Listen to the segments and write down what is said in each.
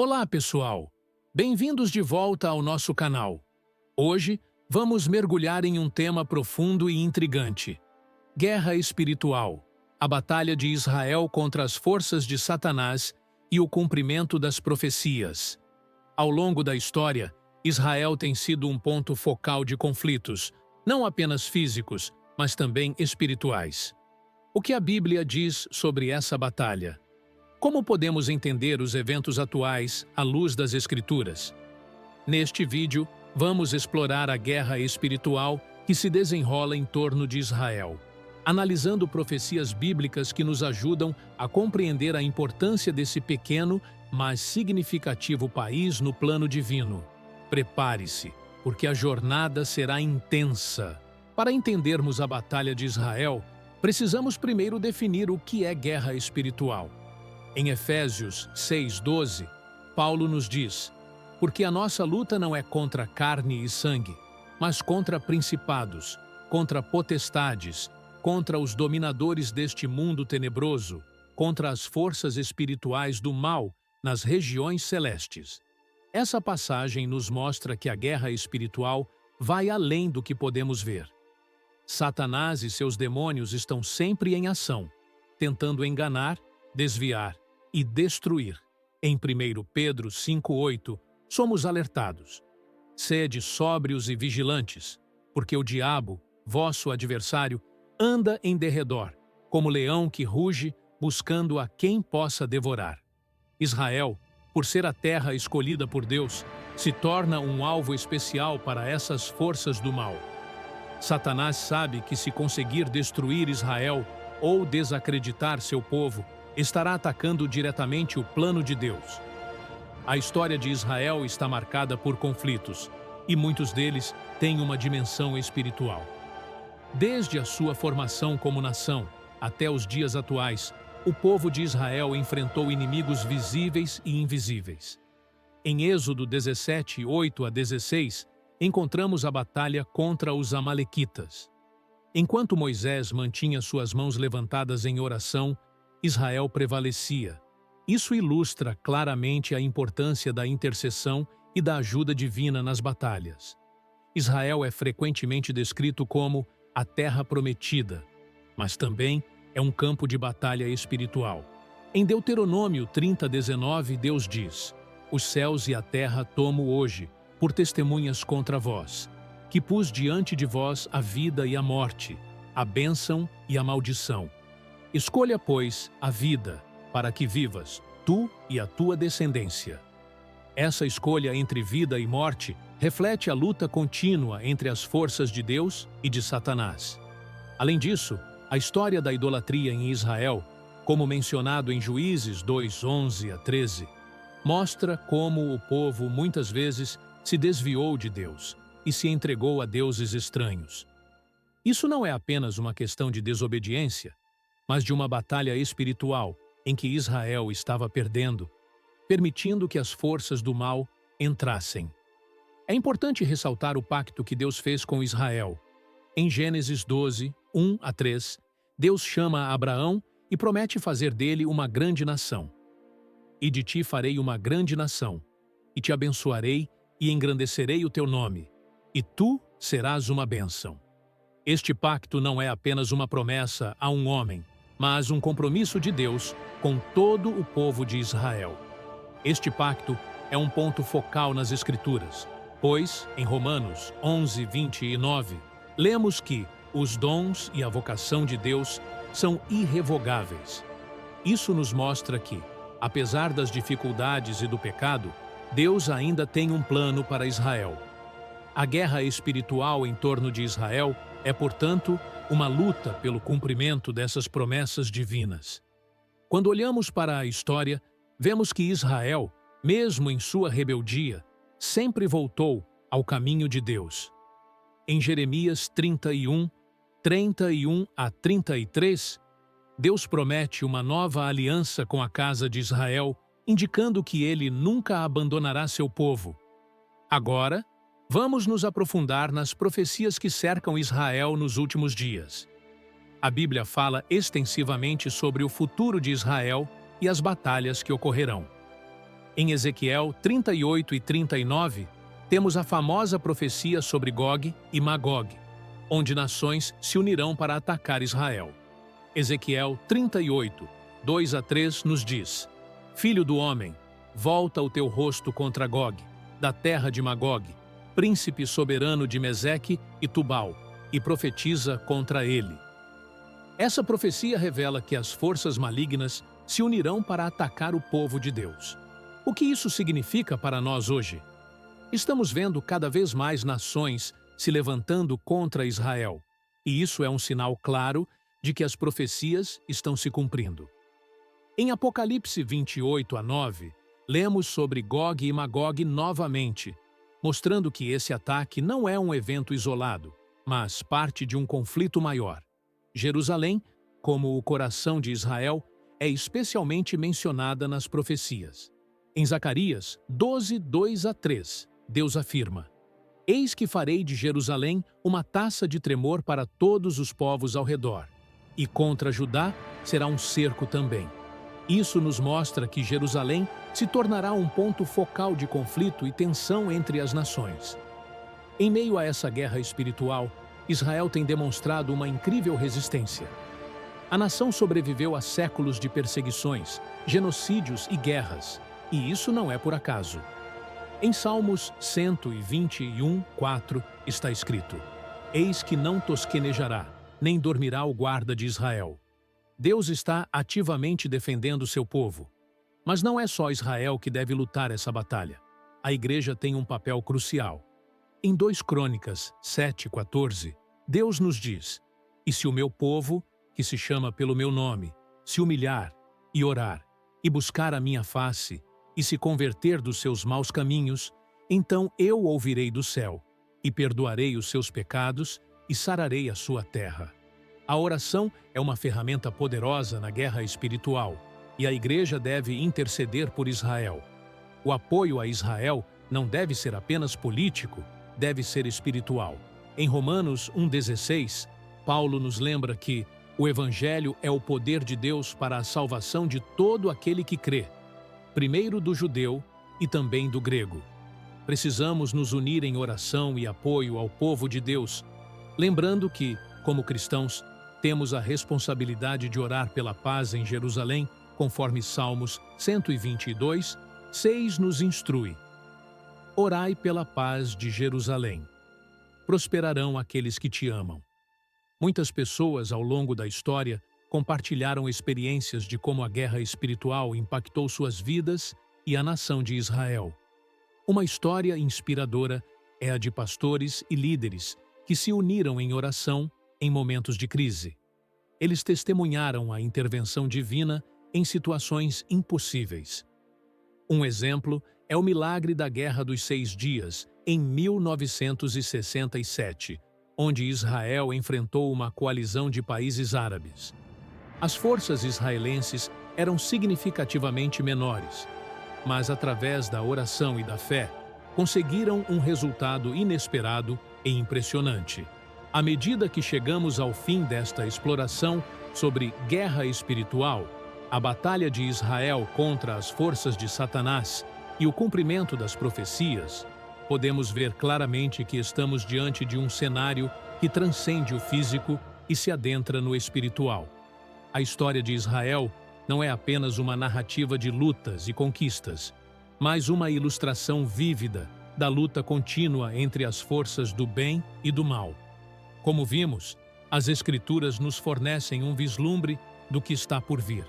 Olá, pessoal! Bem-vindos de volta ao nosso canal. Hoje, vamos mergulhar em um tema profundo e intrigante: guerra espiritual, a batalha de Israel contra as forças de Satanás e o cumprimento das profecias. Ao longo da história, Israel tem sido um ponto focal de conflitos, não apenas físicos, mas também espirituais. O que a Bíblia diz sobre essa batalha? Como podemos entender os eventos atuais à luz das Escrituras? Neste vídeo, vamos explorar a guerra espiritual que se desenrola em torno de Israel, analisando profecias bíblicas que nos ajudam a compreender a importância desse pequeno, mas significativo país no plano divino. Prepare-se, porque a jornada será intensa. Para entendermos a batalha de Israel, precisamos primeiro definir o que é guerra espiritual. Em Efésios 6:12, Paulo nos diz: porque a nossa luta não é contra carne e sangue, mas contra principados, contra potestades, contra os dominadores deste mundo tenebroso, contra as forças espirituais do mal nas regiões celestes. Essa passagem nos mostra que a guerra espiritual vai além do que podemos ver. Satanás e seus demônios estão sempre em ação, tentando enganar, desviar e destruir. Em 1 Pedro 5:8, somos alertados: sede sóbrios e vigilantes, porque o diabo, vosso adversário, anda em derredor, como leão que ruge, buscando a quem possa devorar. Israel, por ser a terra escolhida por Deus, se torna um alvo especial para essas forças do mal. Satanás sabe que se conseguir destruir Israel ou desacreditar seu povo, estará atacando diretamente o plano de Deus. A história de Israel está marcada por conflitos, e muitos deles têm uma dimensão espiritual. Desde a sua formação como nação até os dias atuais, o povo de Israel enfrentou inimigos visíveis e invisíveis. Em Êxodo 17:8-16, encontramos a batalha contra os amalequitas. Enquanto Moisés mantinha suas mãos levantadas em oração, Israel prevalecia. Isso ilustra claramente a importância da intercessão e da ajuda divina nas batalhas. Israel é frequentemente descrito como a terra prometida, mas também é um campo de batalha espiritual. Em Deuteronômio 30:19, Deus diz: os céus e a terra tomo hoje, por testemunhas contra vós, que pus diante de vós a vida e a morte, a bênção e a maldição. Escolha, pois, a vida, para que vivas, tu e a tua descendência. Essa escolha entre vida e morte reflete a luta contínua entre as forças de Deus e de Satanás. Além disso, a história da idolatria em Israel, como mencionado em Juízes 2:11-13, mostra como o povo muitas vezes se desviou de Deus e se entregou a deuses estranhos. Isso não é apenas uma questão de desobediência, mas de uma batalha espiritual em que Israel estava perdendo, permitindo que as forças do mal entrassem. É importante ressaltar o pacto que Deus fez com Israel. Em Gênesis 12:1-3, Deus chama Abraão e promete fazer dele uma grande nação. E de ti farei uma grande nação, e te abençoarei e engrandecerei o teu nome, e tu serás uma bênção. Este pacto não é apenas uma promessa a um homem, mas um compromisso de Deus com todo o povo de Israel. Este pacto é um ponto focal nas Escrituras, pois, em Romanos 11:29, lemos que os dons e a vocação de Deus são irrevogáveis. Isso nos mostra que, apesar das dificuldades e do pecado, Deus ainda tem um plano para Israel. A guerra espiritual em torno de Israel é, portanto, uma luta pelo cumprimento dessas promessas divinas. Quando olhamos para a história, vemos que Israel, mesmo em sua rebeldia, sempre voltou ao caminho de Deus. Em Jeremias 31:31-33, Deus promete uma nova aliança com a casa de Israel, indicando que ele nunca abandonará seu povo. Agora, vamos nos aprofundar nas profecias que cercam Israel nos últimos dias. A Bíblia fala extensivamente sobre o futuro de Israel e as batalhas que ocorrerão. Em Ezequiel 38 e 39, temos a famosa profecia sobre Gog e Magog, onde nações se unirão para atacar Israel. Ezequiel 38, 2 a 3 nos diz: Filho do homem, volta o teu rosto contra Gog, da terra de Magog, príncipe soberano de Meseque e Tubal, e profetiza contra ele. Essa profecia revela que as forças malignas se unirão para atacar o povo de Deus. O que isso significa para nós hoje? Estamos vendo cada vez mais nações se levantando contra Israel, e isso é um sinal claro de que as profecias estão se cumprindo. Em Apocalipse 28 a 9, lemos sobre Gog e Magog novamente, mostrando que esse ataque não é um evento isolado, mas parte de um conflito maior. Jerusalém, como o coração de Israel, é especialmente mencionada nas profecias. Em Zacarias 12, 2 a 3, Deus afirma: Eis que farei de Jerusalém uma taça de tremor para todos os povos ao redor, e contra Judá será um cerco também. Isso nos mostra que Jerusalém se tornará um ponto focal de conflito e tensão entre as nações. Em meio a essa guerra espiritual, Israel tem demonstrado uma incrível resistência. A nação sobreviveu a séculos de perseguições, genocídios e guerras, e isso não é por acaso. Em Salmos 121, 4, está escrito: Eis que não tosquenejará, nem dormirá o guarda de Israel. Deus está ativamente defendendo seu povo. Mas não é só Israel que deve lutar essa batalha. A igreja tem um papel crucial. Em 2 Crônicas 7:14, Deus nos diz: E se o meu povo, que se chama pelo meu nome, se humilhar e orar, e buscar a minha face, e se converter dos seus maus caminhos, então eu ouvirei do céu, e perdoarei os seus pecados, e sararei a sua terra. A oração é uma ferramenta poderosa na guerra espiritual, e a igreja deve interceder por Israel. O apoio a Israel não deve ser apenas político, deve ser espiritual. Em Romanos 1,16, Paulo nos lembra que o Evangelho é o poder de Deus para a salvação de todo aquele que crê, primeiro do judeu e também do grego. Precisamos nos unir em oração e apoio ao povo de Deus, lembrando que, como cristãos, temos a responsabilidade de orar pela paz em Jerusalém, conforme Salmos 122, 6 nos instrui. Orai pela paz de Jerusalém. Prosperarão aqueles que te amam. Muitas pessoas, ao longo da história, compartilharam experiências de como a guerra espiritual impactou suas vidas e a nação de Israel. Uma história inspiradora é a de pastores e líderes que se uniram em oração em momentos de crise. Eles testemunharam a intervenção divina em situações impossíveis. Um exemplo é o milagre da Guerra dos 6 Dias, em 1967, onde Israel enfrentou uma coalizão de países árabes. As forças israelenses eram significativamente menores, mas através da oração e da fé, conseguiram um resultado inesperado e impressionante. À medida que chegamos ao fim desta exploração sobre guerra espiritual, a batalha de Israel contra as forças de Satanás e o cumprimento das profecias, podemos ver claramente que estamos diante de um cenário que transcende o físico e se adentra no espiritual. A história de Israel não é apenas uma narrativa de lutas e conquistas, mas uma ilustração vívida da luta contínua entre as forças do bem e do mal. Como vimos, as Escrituras nos fornecem um vislumbre do que está por vir.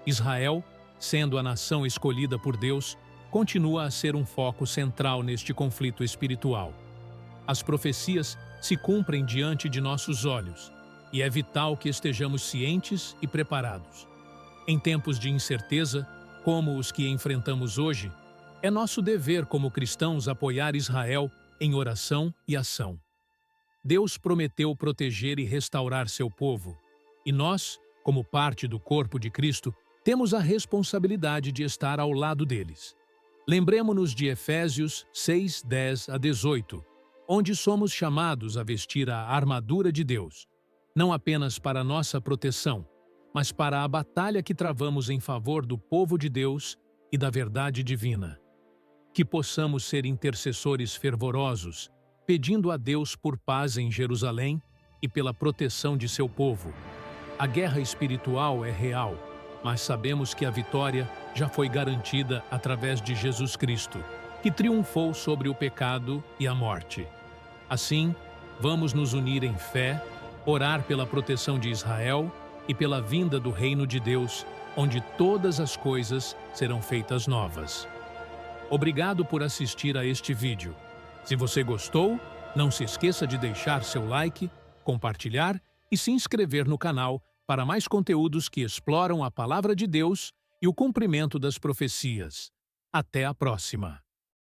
Israel, sendo a nação escolhida por Deus, continua a ser um foco central neste conflito espiritual. As profecias se cumprem diante de nossos olhos, e é vital que estejamos cientes e preparados. Em tempos de incerteza, como os que enfrentamos hoje, é nosso dever como cristãos apoiar Israel em oração e ação. Deus prometeu proteger e restaurar seu povo, e nós, como parte do corpo de Cristo, temos a responsabilidade de estar ao lado deles. Lembremo-nos de Efésios 6, 10 a 18, onde somos chamados a vestir a armadura de Deus, não apenas para nossa proteção, mas para a batalha que travamos em favor do povo de Deus e da verdade divina. Que possamos ser intercessores fervorosos, pedindo a Deus por paz em Jerusalém e pela proteção de seu povo. A guerra espiritual é real, mas sabemos que a vitória já foi garantida através de Jesus Cristo, que triunfou sobre o pecado e a morte. Assim, vamos nos unir em fé, orar pela proteção de Israel e pela vinda do reino de Deus, onde todas as coisas serão feitas novas. Obrigado por assistir a este vídeo. Se você gostou, não se esqueça de deixar seu like, compartilhar e se inscrever no canal para mais conteúdos que exploram a palavra de Deus e o cumprimento das profecias. Até a próxima!